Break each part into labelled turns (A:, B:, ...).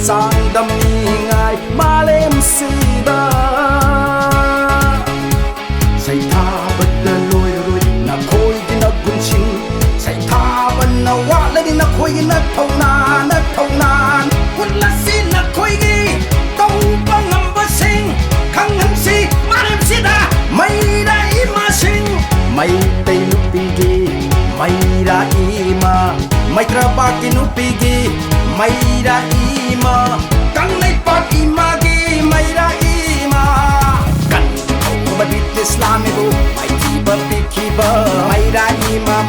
A: sang đam ni ngài ma lem sida say tha bất đơn lôi rồi na khôi cái na quân chinh say tha bên na wa lấy na khôi cái na thâu na quân là xin na khôi cái công băng ngầm bất sinh khăng ngầm si ma lem sida mày đã ima sinh mày tây nu pigi mày đã ima mày trabaki nu pigi mày đã ima căng nay pat ima gi mày đã ima căng không mà biết Islam itu mày chỉ bơ piki bơ mày đã ima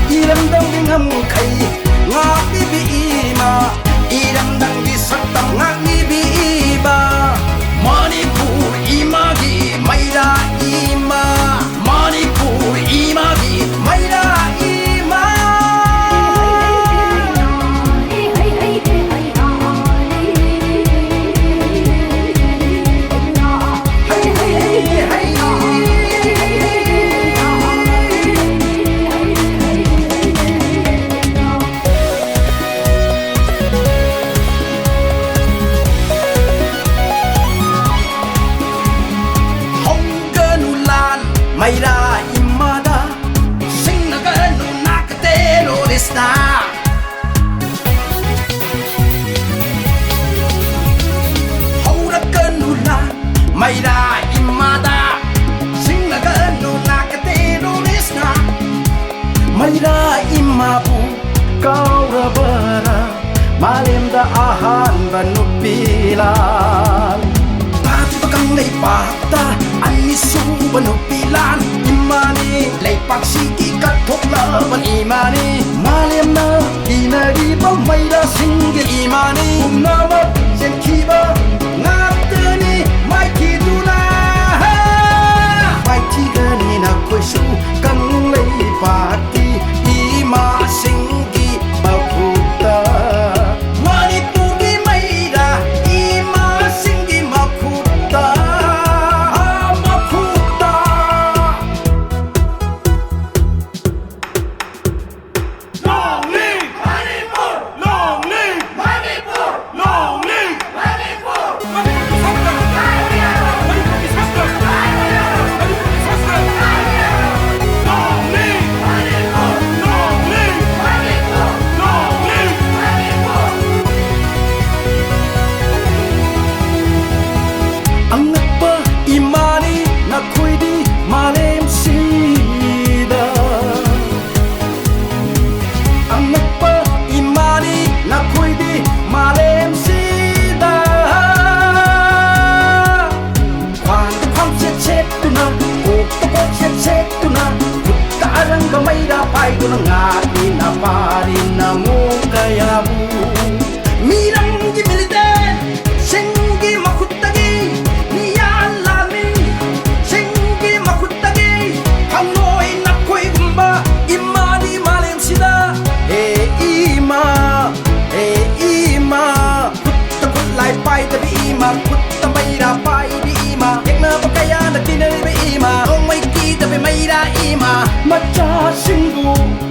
A: ilam dang di ngam khay ngak bi ima ilam dang di saktam ngak bi iba Manipur ima gi mày đã ima Manipur ima gi mày đã ima Mayra imada sing naganu nakatero desna Haura kanula Mayra imada sing naganu nakatero desna Mayra imabu kaurabara malemda ahan banupilan Pati bakang naipata anisu banupilan imani leipak siki kathok lawan imani malem na inari ba maira singgil imani umnawa senkiba ngatani mai kidula mai tigani na koisu kang leipaki ima singgi bakuta Manipur di maira ima singgi makuta Pai ko ngati na pari na mukaya mu Mirang gimiliten Sengi makutagi Niyalami Sengi makutagi Hanoi na ko'y gumba Imani malem sida ima Kutta kutlay pai tabi ima Kutta mayra pai di ima Yagna pakaya na tinay bi ima Kung may kita bi mayra ima Macha singgu